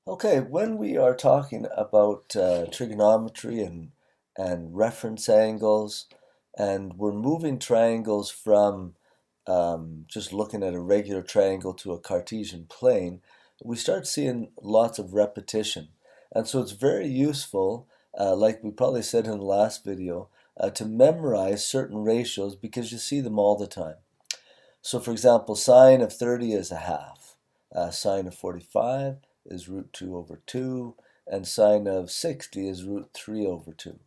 Okay, when we are talking about trigonometry and reference angles, and we're moving triangles from just looking at a regular triangle to a Cartesian plane, we start seeing lots of repetition. And so it's very useful, like we probably said in the last video, to memorize certain ratios because you see them all the time. So for example, sine of 30 is a half. Sine of 45 is root 2 over 2, and sine of 60 is root 3 over 2.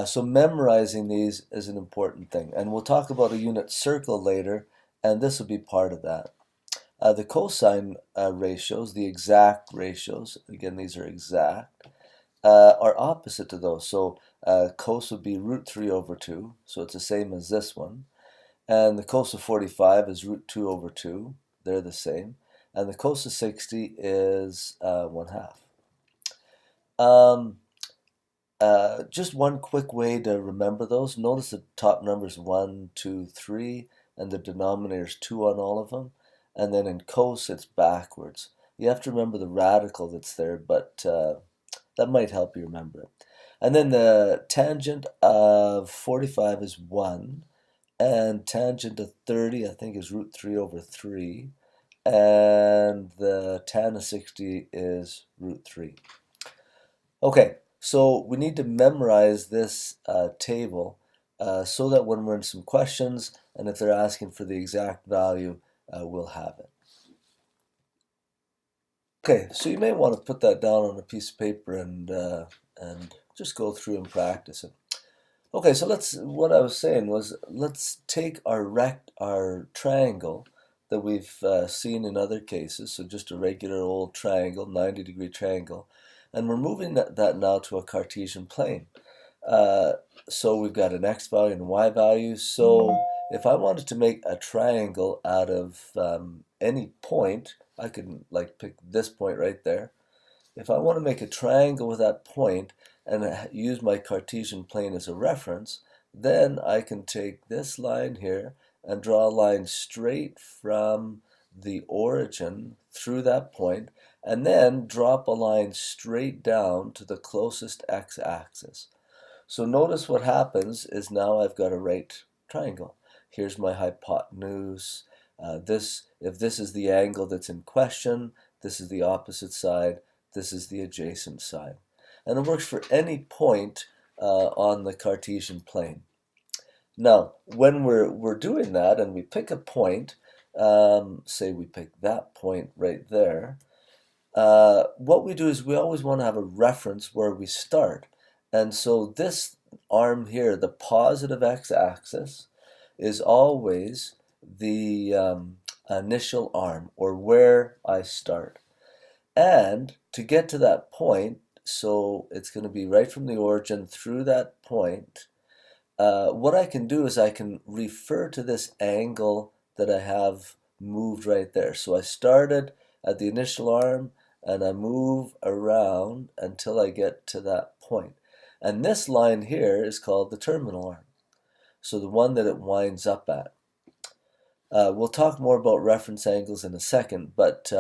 So memorizing these is an important thing. And we'll talk about a unit circle later, and this will be part of that. The cosine ratios, the exact ratios, again, these are exact, are opposite to those. So cos would be root 3 over 2, so it's the same as this one. And the cos of 45 is root 2 over 2. They're the same. And the cos of 60 is 1/2. Just one quick way to remember those. Notice the top numbers 1, 2, 3, and the denominator is 2 on all of them. And then in cos, it's backwards. You have to remember the radical that's there, but that might help you remember it. And then the tangent of 45 is 1. And tangent of 30, I think, is root 3 over 3. And the tan of 60 is root 3. Okay, so we need to memorize this table so that when we're in some questions, and if they're asking for the exact value, we'll have it. Okay, so you may want to put that down on a piece of paper and just go through and practice it. Okay, so what I was saying was, let's take our triangle that we've seen in other cases, so just a regular old triangle, 90-degree triangle, and we're moving that now to a Cartesian plane. So we've got an x value and a y value, so if I wanted to make a triangle out of any point, I could like pick this point right there. If I want to make a triangle with that point, and use my Cartesian plane as a reference, then I can take this line here and draw a line straight from the origin through that point, and then drop a line straight down to the closest x-axis. So notice what happens is now I've got a right triangle. Here's my hypotenuse. If this is the angle that's in question, this is the opposite side, this is the adjacent side. And it works for any point on the Cartesian plane. Now, when we're doing that and we pick a point, say we pick that point right there, what we do is we always want to have a reference where we start. And so this arm here, the positive x-axis, is always the initial arm, or where I start. And to get to that point, so it's going to be right from the origin through that point, what I can do is I can refer to this angle that I have moved right there. So I started at the initial arm and I move around until I get to that point. And this line here is called the terminal arm, so the one that it winds up at. We'll talk more about reference angles in a second, but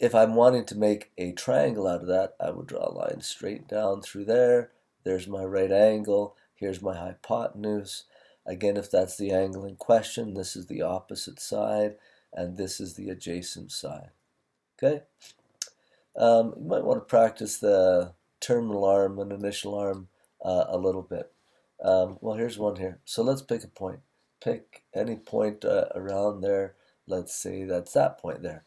if I'm wanting to make a triangle out of that, I would draw a line straight down through there. There's my right angle. Here's my hypotenuse. Again, if that's the angle in question, this is the opposite side, and this is the adjacent side. Okay? You might want to practice the terminal arm and initial arm a little bit. Well, here's one here. So let's pick a point. Pick any point around there. Let's say that's that point there.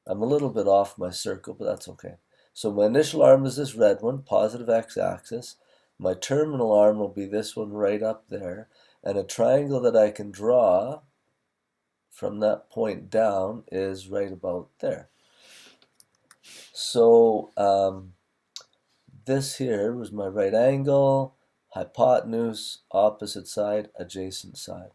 I'm a little bit off my circle, but that's okay. So my initial arm is this red one, positive x-axis. My terminal arm will be this one right up there. And a triangle that I can draw from that point down is right about there. So this here was my right angle, hypotenuse, opposite side, adjacent side.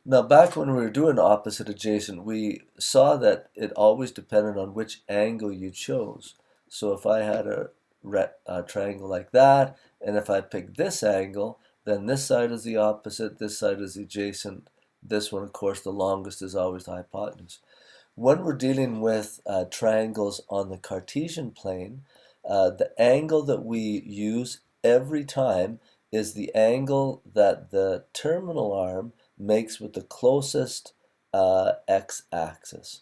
Now, back when we were doing opposite adjacent, we saw that it always depended on which angle you chose. So if I had a triangle like that, and if I picked this angle, then this side is the opposite, this side is the adjacent. This one, of course, the longest is always the hypotenuse. When we're dealing with triangles on the Cartesian plane, the angle that we use every time is the angle that the terminal arm makes with the closest x-axis.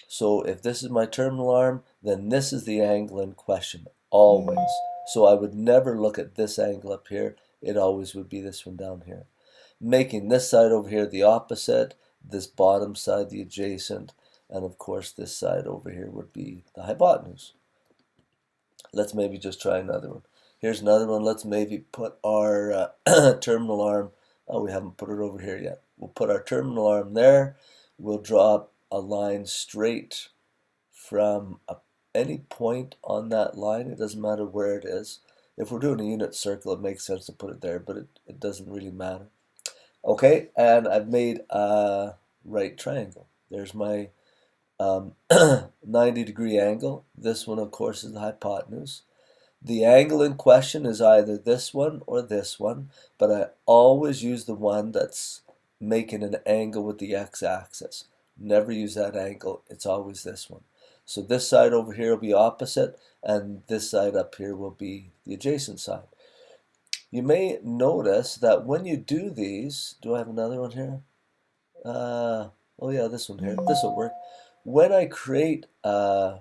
So if this is my terminal arm, then this is the angle in question, always. So I would never look at this angle up here. It always would be this one down here. Making this side over here the opposite, this bottom side the adjacent, and of course this side over here would be the hypotenuse. Let's maybe just try another one. Here's another one. Let's maybe put our terminal arm, oh, we haven't put it over here yet. We'll put our terminal arm there. We'll draw a line straight from any point on that line. It doesn't matter where it is. If we're doing a unit circle, it makes sense to put it there, but it doesn't really matter. Okay, and I've made a right triangle. There's my 90-degree angle. This one, of course, is the hypotenuse. The angle in question is either this one or this one, but I always use the one that's making an angle with the x-axis. Never use that angle. It's always this one. So this side over here will be opposite, and this side up here will be the adjacent side. You may notice that when you do these, do I have another one here? Oh yeah, this one here. This will work. When I create a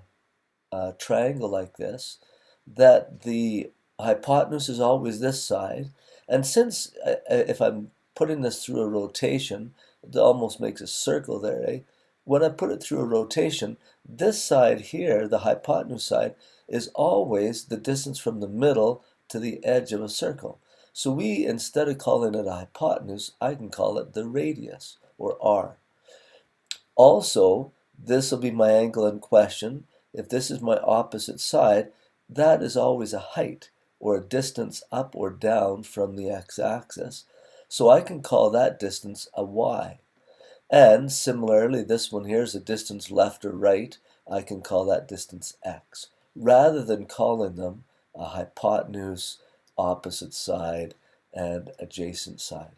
triangle like this, that the hypotenuse is always this side, and since if I'm putting this through a rotation, it almost makes a circle there, eh? When I put it through a rotation, this side here, the hypotenuse side, is always the distance from the middle to the edge of a circle. So we, instead of calling it a hypotenuse, I can call it the radius, or r. Also, this will be my angle in question. If this is my opposite side, that is always a height, or a distance up or down from the x-axis. So I can call that distance a y. And similarly, this one here is a distance left or right. I can call that distance x, rather than calling them a hypotenuse, opposite side, and adjacent side.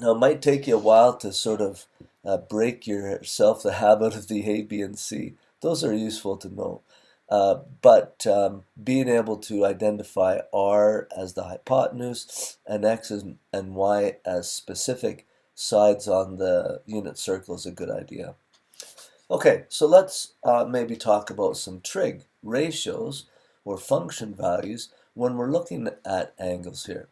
Now, it might take you a while to sort of break yourself the habit of the A, B, and C. Those are useful to know. But being able to identify r as the hypotenuse and x and y as specific sides on the unit circle is a good idea. Okay, so let's maybe talk about some trig ratios or function values when we're looking at angles here.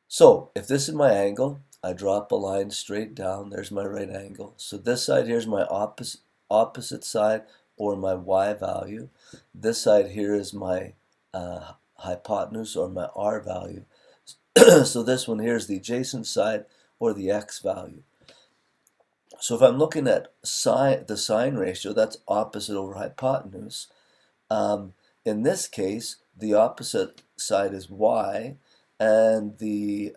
So if this is my angle, I drop a line straight down. There's my right angle. So this side here is my opposite side, or my y value. This side here is my hypotenuse, or my r value. So this one here is the adjacent side, or the x value. So if I'm looking at the sine ratio, that's opposite over hypotenuse. In this case, the opposite side is y, and the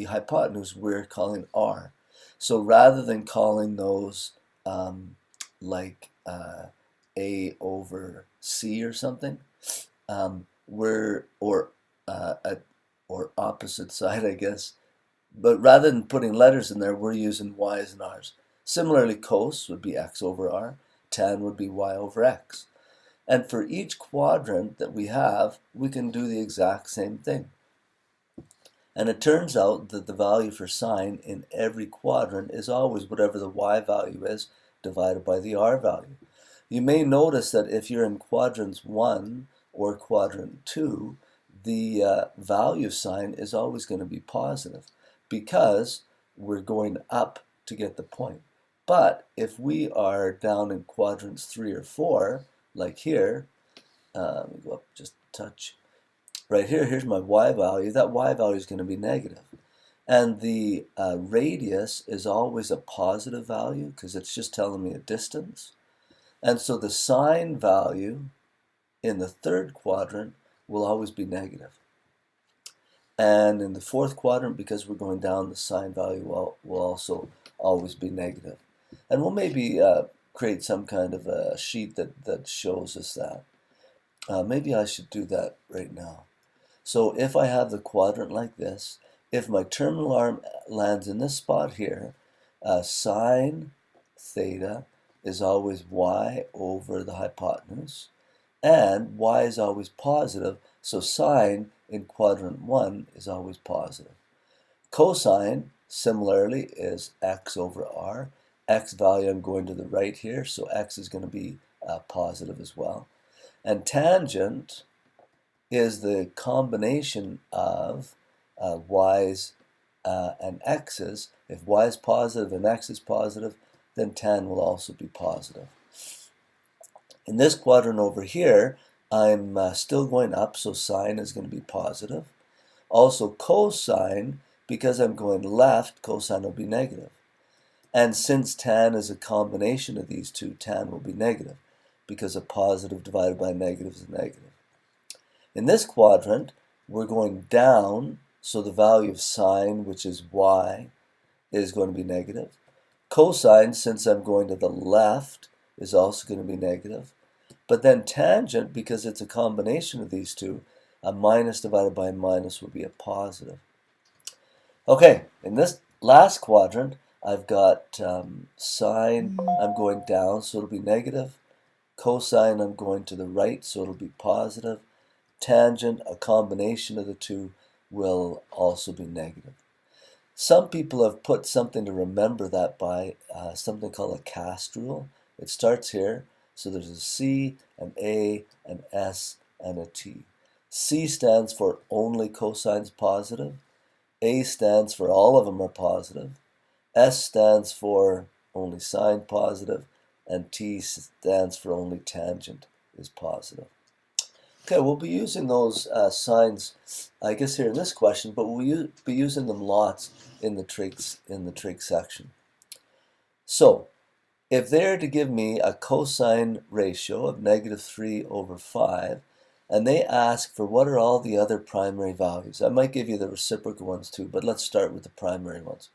hypotenuse we're calling r. So rather than calling those like a over c or something, or opposite side, I guess. But rather than putting letters in there, we're using y's and r's. Similarly, cos would be x over r, tan would be y over x. And for each quadrant that we have, we can do the exact same thing. And it turns out that the value for sine in every quadrant is always whatever the y value is divided by the r value. You may notice that if you're in quadrants 1 or quadrant 2, the value of sine is always going to be positive, because we're going up to get the point. But if we are down in quadrants 3 or 4, like here, let me go up just a touch. Right here, here's my y value. That y value is going to be negative. And the radius is always a positive value, because it's just telling me a distance. And so the sine value in the third quadrant will always be negative. And in the fourth quadrant, because we're going down, the sine value will also always be negative. And we'll maybe create some kind of a sheet that shows us that. Maybe I should do that right now. So if I have the quadrant like this, if my terminal arm lands in this spot here, Sine theta is always y over the hypotenuse, and y is always positive, so sine in quadrant 1 is always positive. Cosine, similarly, is x over r. X value, I'm going to the right here, so x is going to be positive as well. And tangent is the combination of y's and x's. If y is positive and x is positive, then tan will also be positive. In this quadrant over here, I'm still going up, so sine is going to be positive. Also cosine, because I'm going left, cosine will be negative. And since tan is a combination of these two, tan will be negative, because a positive divided by a negative is a negative. In this quadrant, we're going down, so the value of sine, which is y, is going to be negative. Cosine, since I'm going to the left, is also going to be negative. But then tangent, because it's a combination of these two, a minus divided by a minus would be a positive. Okay, in this last quadrant, I've got sine, I'm going down, so it'll be negative. Cosine, I'm going to the right, so it'll be positive. Tangent, a combination of the two, will also be negative. Some people have put something to remember that by, something called a cast rule. It starts here, so there's a C, an A, an S, and a T. C stands for only cosines positive. A stands for all of them are positive. S stands for only sine positive. And T stands for only tangent is positive. Okay, we'll be using those signs, I guess, here in this question, but we'll be using them lots in the trig section. So, if they're to give me a cosine ratio of -3 over 5, and they ask for what are all the other primary values, I might give you the reciprocal ones too, but let's start with the primary ones.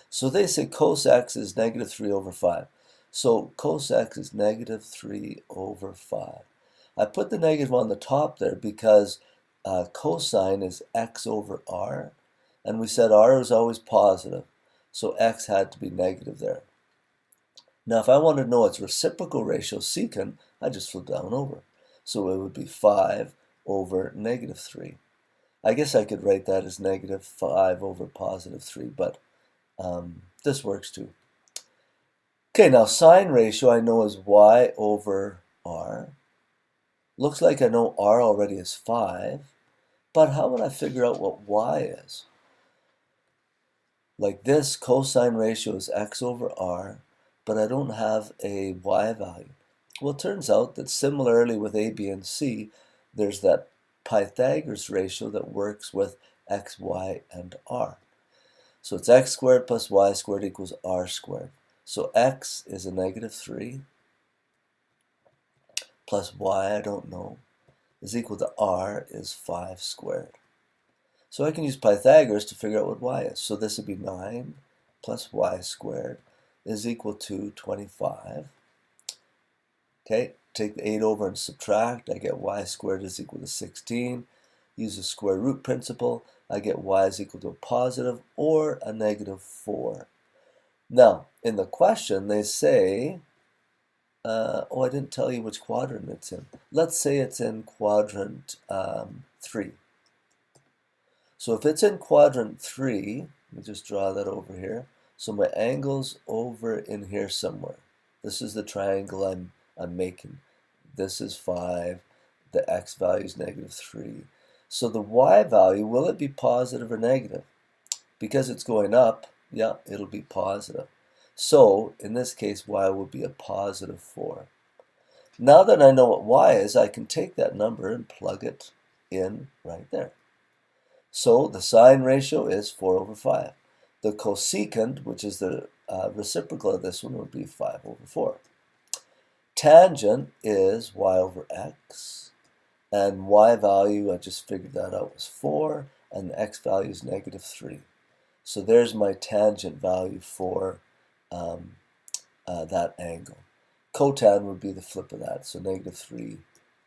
So they say cos x is -3 over 5. So cos x is -3 over 5. I put the negative on the top there because cosine is x over r, and we said r is always positive, so x had to be negative there. Now if I want to know its reciprocal ratio, secant, I just flip down over. So it would be 5 over -3. I guess I could write that as -5 over +3, but this works too. Okay, now sine ratio I know is y over r. Looks like I know r already is 5, but how would I figure out what y is? Like this, cosine ratio is x over r, but I don't have a y value. Well, it turns out that similarly with a, b, and c, there's that Pythagoras ratio that works with x, y, and r. So it's x squared plus y squared equals r squared. So x is a -3 plus y, I don't know, is equal to r is 5 squared. So I can use Pythagoras to figure out what y is. So this would be 9 plus y squared is equal to 25. Okay, take the 8 over and subtract. I get y squared is equal to 16. Use the square root principle. I get y is equal to a positive or a -4. Now, in the question, they say, oh, I didn't tell you which quadrant it's in. Let's say it's in quadrant 3. So if it's in quadrant 3, let me just draw that over here. So my angle's over in here somewhere. This is the triangle I'm making. This is 5. The x value is -3. So the y value, will it be positive or negative? Because it's going up, yeah, it'll be positive. So in this case, y will be a +4. Now that I know what y is, I can take that number and plug it in right there. So the sine ratio is 4 over 5. The cosecant, which is the reciprocal of this one, would be 5 over 4. Tangent is y over x, and y value, I just figured that out, was 4, and the x value is -3. So there's my tangent value for that angle. Cotan would be the flip of that, so -3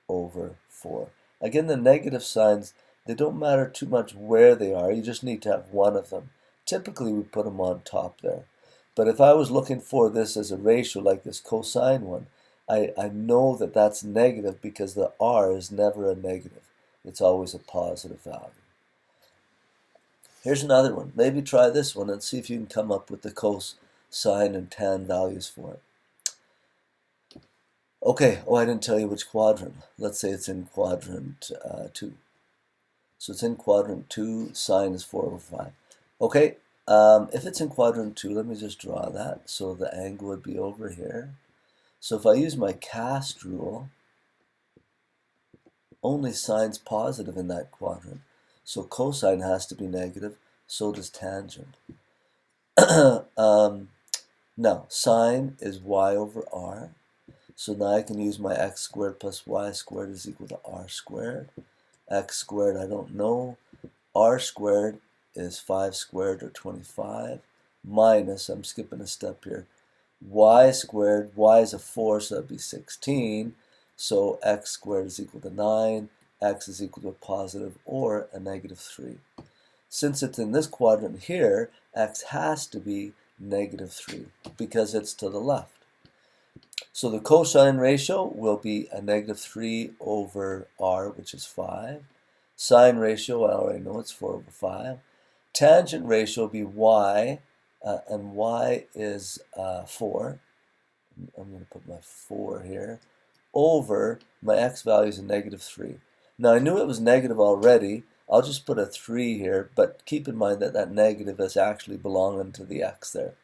over 4. Again, the negative signs, they don't matter too much where they are, you just need to have one of them. Typically we put them on top there. But if I was looking for this as a ratio like this cosine one, I know that that's negative because the r is never a negative. It's always a positive value. Here's another one. Maybe try this one and see if you can come up with the cosine and tan values for it. Okay, oh, I didn't tell you which quadrant. Let's say it's in quadrant 2. So it's in quadrant 2, sine is 4/5. Okay, if it's in quadrant 2, let me just draw that. So the angle would be over here. So if I use my cast rule, only sine's positive in that quadrant. So cosine has to be negative, so does tangent. Now, sine is y over r. So now I can use my x squared plus y squared is equal to r squared. X squared, I don't know. R squared is 5 squared, or 25, minus, I'm skipping a step here, y squared, y is a 4, so that'd be 16. So x squared is equal to 9, x is equal to a positive or a negative 3. Since it's in this quadrant here, x has to be negative 3 because it's to the left. So the cosine ratio will be a negative 3 over r, which is 5. Sine ratio, I already know it's 4/5. Tangent ratio will be y, and y is 4. I'm going to put my 4 here, over my x value is a negative 3. Now I knew it was negative already. I'll just put a 3 here, but keep in mind that that negative is actually belonging to the x there.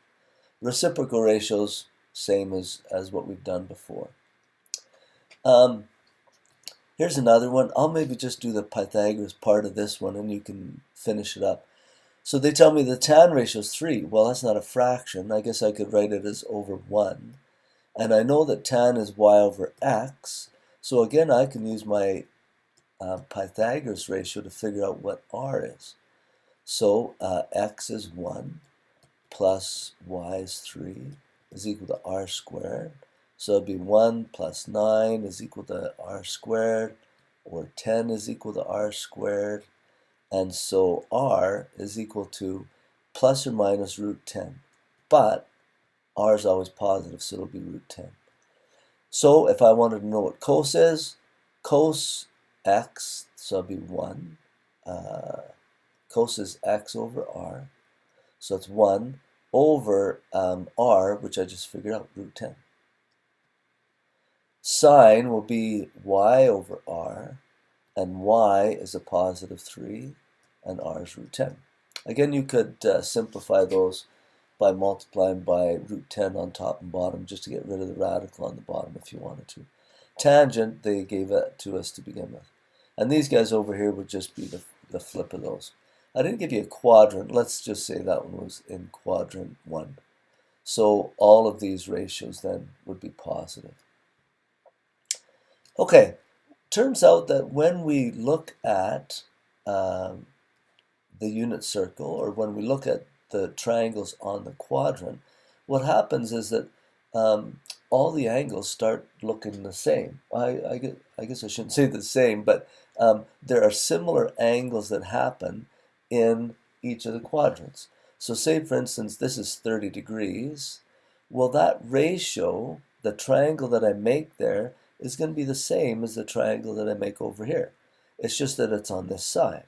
Reciprocal ratios, same as what we've done before. Here's another one. I'll maybe just do the Pythagoras part of this one and you can finish it up. So they tell me the tan ratio is 3. Well, that's not a fraction. I guess I could write it as over 1. And I know that tan is y over x. So again, I can use my Pythagoras ratio to figure out what r is. So x is 1 plus y is 3 is equal to r squared. So it'd be 1 plus 9 is equal to r squared, or 10 is equal to r squared. And so r is equal to plus or minus root 10. But r is always positive, so it'll be root 10. So if I wanted to know what cos is, cos x, so it'll be 1. Cos is x over r. So it's 1 over r, which I just figured out, root 10. Sine will be y over r, and y is a positive 3, and r is root 10. Again, you could simplify those by multiplying by root 10 on top and bottom, just to get rid of the radical on the bottom if you wanted to. Tangent, they gave it to us to begin with. And these guys over here would just be the flip of those. I didn't give you a quadrant. Let's just say that one was in quadrant 1. So all of these ratios then would be positive. Okay, turns out that when we look at the unit circle, or when we look at the triangles on the quadrant, what happens is that all the angles start looking the same. I guess I shouldn't say the same, but there are similar angles that happen in each of the quadrants. So say, for instance, this is 30 degrees. Well, that ratio, the triangle that I make there, is going to be the same as the triangle that I make over here. It's just that it's on this side.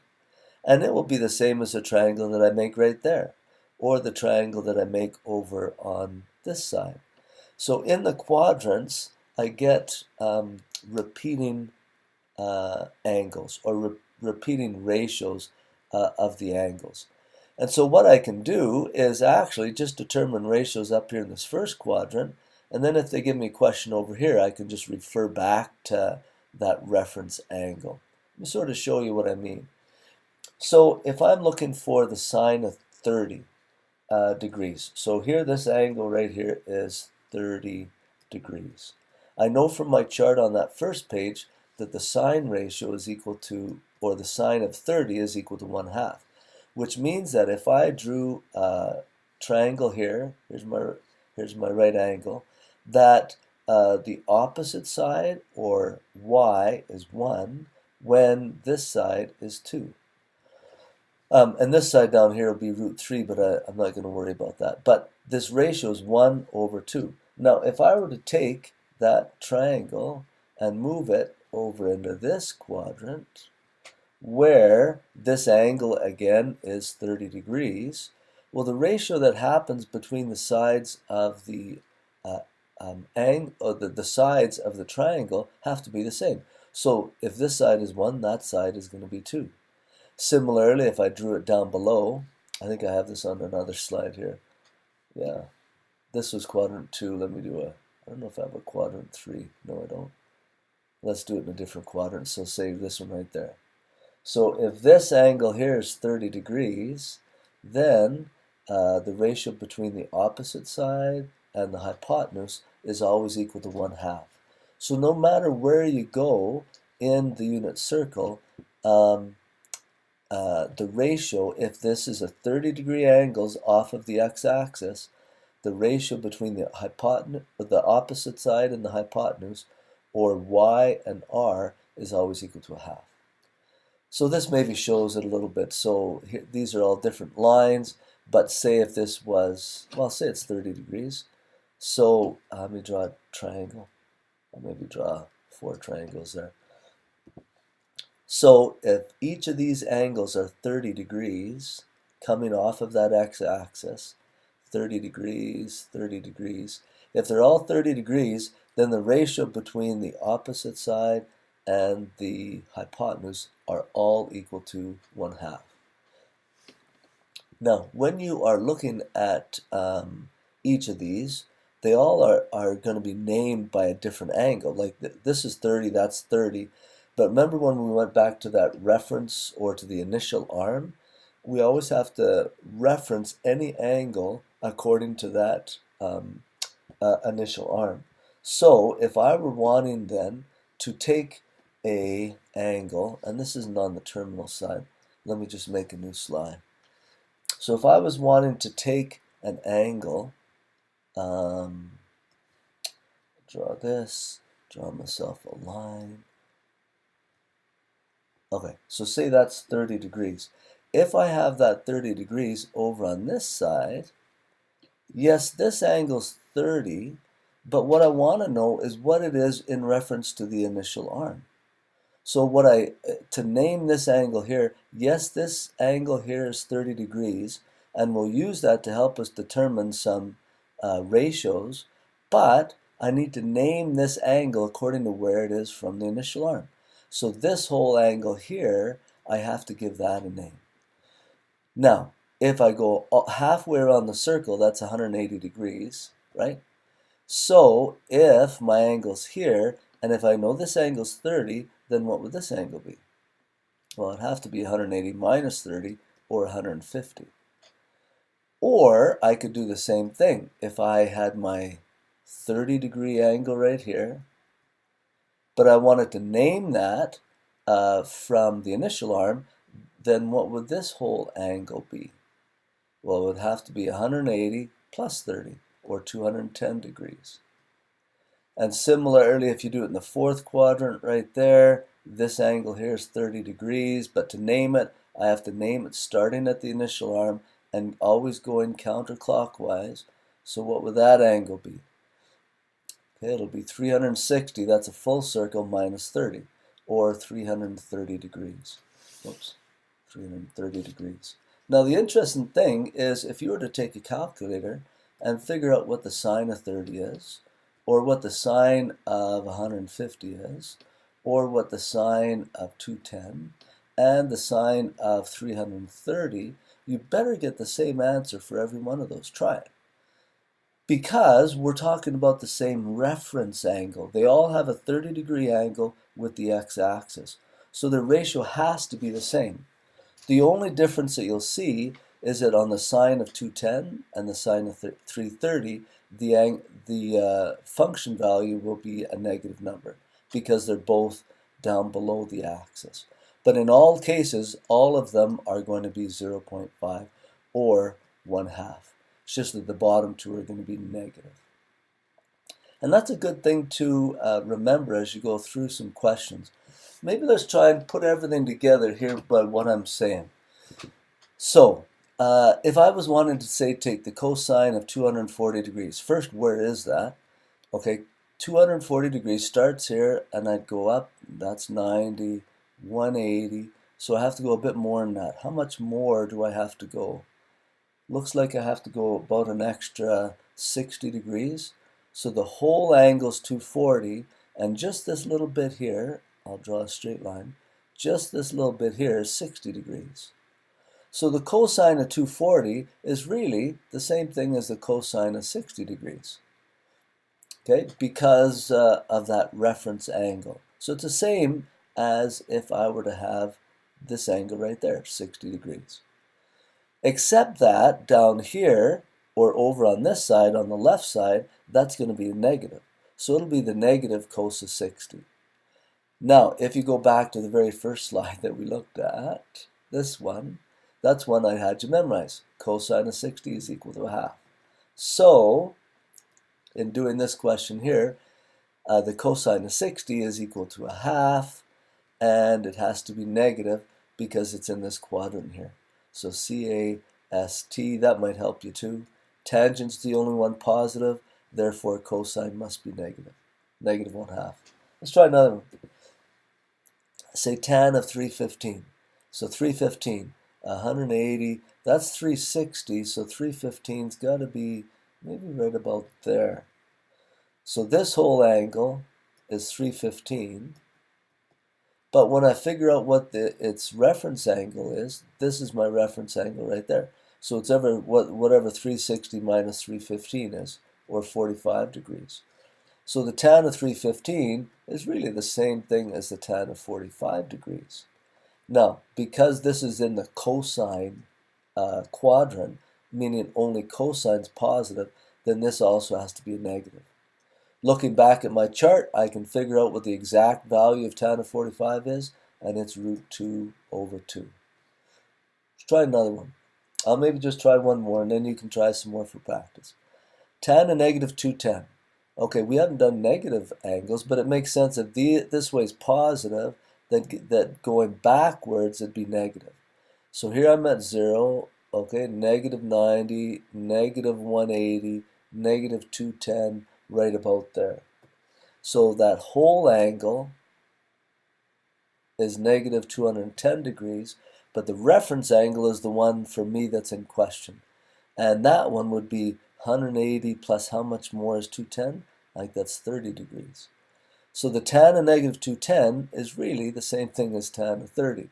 And it will be the same as the triangle that I make right there, or the triangle that I make over on this side. So in the quadrants, I get repeating angles, or repeating ratios of the angles. And so what I can do is actually just determine ratios up here in this first quadrant, and then if they give me a question over here, I can just refer back to that reference angle. Let me sort of show you what I mean. So if I'm looking for the sine of 30 degrees, so here this angle right here is 30 degrees. I know from my chart on that first page that the sine ratio is equal to, or the sine of 30 is equal to 1/2, which means that if I drew a triangle here, here's my right angle, that the opposite side, or y, is 1 when this side is 2. And this side down here will be root 3, but I'm not going to worry about that. But this ratio is 1 over 2. Now, if I were to take that triangle and move it over into this quadrant, where this angle again is 30 degrees, well, the ratio that happens between the sides of the the sides of the triangle have to be the same. So if this side is 1, that side is going to be 2. Similarly, if I drew it down below, I think I have this on another slide here. Yeah, this was quadrant 2. Let me do I don't know if I have a quadrant 3. No, I don't. Let's do it in a different quadrant. So save this one right there. So if this angle here is 30 degrees, then the ratio between the opposite side and the hypotenuse is always equal to 1/2. So no matter where you go in the unit circle, the ratio, if this is a 30-degree angles off of the x-axis, the ratio between the opposite side and the hypotenuse, or y and r, is always equal to 1/2. So this maybe shows it a little bit. So here, these are all different lines, but say if this was, well, say it's 30 degrees. So let me draw a triangle. I'll maybe draw 4 triangles there. So if each of these angles are 30 degrees, coming off of that x-axis, 30 degrees, 30 degrees. If they're all 30 degrees, then the ratio between the opposite side and the hypotenuse are all equal to 1/2. Now, when you are looking at each of these, they all are going to be named by a different angle. Like this is 30, that's 30. But remember when we went back to that reference or to the initial arm, we always have to reference any angle according to that initial arm. So if I were wanting then to take a angle, and this isn't on the terminal side, let me just make a new slide. So if I was wanting to take an angle, draw this, draw myself a line. Okay, so say that's 30 degrees. If I have that 30 degrees over on this side, yes, this angle's 30, but what I want to know is what it is in reference to the initial arm. So to name this angle here, yes, this angle here is 30 degrees, and we'll use that to help us determine some ratios, but I need to name this angle according to where it is from the initial arm. So this whole angle here, I have to give that a name. Now, if I go halfway around the circle, that's 180 degrees, right? So if my angle's here, and if I know this angle's 30, then what would this angle be? Well, it'd have to be 180 minus 30, or 150. Or I could do the same thing. If I had my 30-degree angle right here, but I wanted to name that from the initial arm, then what would this whole angle be? Well, it would have to be 180 plus 30, or 210 degrees. And similarly, if you do it in the fourth quadrant right there, this angle here is 30 degrees, but to name it, I have to name it starting at the initial arm and always going counterclockwise. So what would that angle be? Okay, it'll be 360, that's a full circle, minus 30, or 330 degrees. Oops, 330 degrees. Now the interesting thing is, if you were to take a calculator and figure out what the sine of 30 is, or what the sine of 150 is, or what the sine of 210, and the sine of 330, you better get the same answer for every one of those. Try it. Because we're talking about the same reference angle. They all have a 30-degree angle with the x-axis. So the ratio has to be the same. The only difference that you'll see is that on the sine of 210 and the sine of 330, the function value will be a negative number because they're both down below the axis. But in all cases, all of them are going to be 0.5 or 1/2. It's just that the bottom two are going to be negative. And that's a good thing to remember as you go through some questions. Maybe let's try and put everything together here by what I'm saying. So, If I was wanting to say take the cosine of 240 degrees, first, where is that? Okay, 240 degrees starts here, and I'd go up, that's 90, 180, so I have to go a bit more than that. How much more do I have to go? Looks like I have to go about an extra 60 degrees. So the whole angle is 240, and just this little bit here, I'll draw a straight line, just this little bit here is 60 degrees. So the cosine of 240 is really the same thing as the cosine of 60 degrees, okay, because of that reference angle. So it's the same as if I were to have this angle right there, 60 degrees. Except that down here, or over on this side, on the left side, that's going to be a negative. So it'll be the negative cos of 60. Now, if you go back to the very first slide that we looked at, this one, that's one I had you memorize. Cosine of 60 is equal to a half. So, in doing this question here, the cosine of 60 is equal to a half, and it has to be negative because it's in this quadrant here. So CAST, that might help you too. Tangent's the only one positive, therefore cosine must be negative. Negative 1/2. Let's try another one. Say tan of 315. So 315, 180, that's 360, so 315's got to be maybe right about there. So this whole angle is 315. But when I figure out what its reference angle is, this is my reference angle right there. So it's whatever 360 minus 315 is, or 45 degrees. So the tan of 315 is really the same thing as the tan of 45 degrees. Now, because this is in the cosine quadrant, meaning only cosine's positive, then this also has to be a negative. Looking back at my chart, I can figure out what the exact value of tan of 45 is, and it's root 2 over 2. Let's try another one. I'll maybe just try one more, and then you can try some more for practice. Tan of negative 210. Okay, we haven't done negative angles, but it makes sense if this way is positive, that going backwards it'd be negative. So here I'm at 0, okay, negative 90, negative 180, negative 210, right about there. So that whole angle is negative 210 degrees, but the reference angle is the one for me that's in question. And that one would be 180 plus how much more is 210? Like that's 30 degrees. So the tan of negative 210 is really the same thing as tan of 30.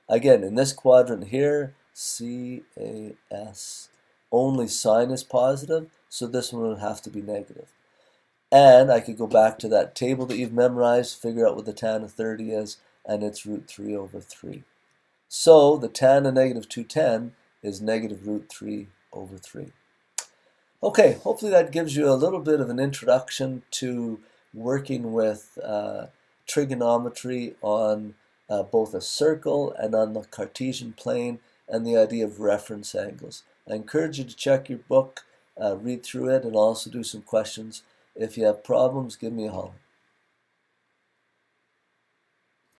Again, in this quadrant here, CAS, only sine is positive, so this one would have to be negative. And I could go back to that table that you've memorized, figure out what the tan of 30 is, and it's root 3 over 3. So the tan of negative 210 is negative root 3 over 3. Okay, hopefully that gives you a little bit of an introduction to working with trigonometry on both a circle and on the Cartesian plane, and the idea of reference angles. I encourage you to check your book, read through it, and also do some questions. If you have problems, give me a holler.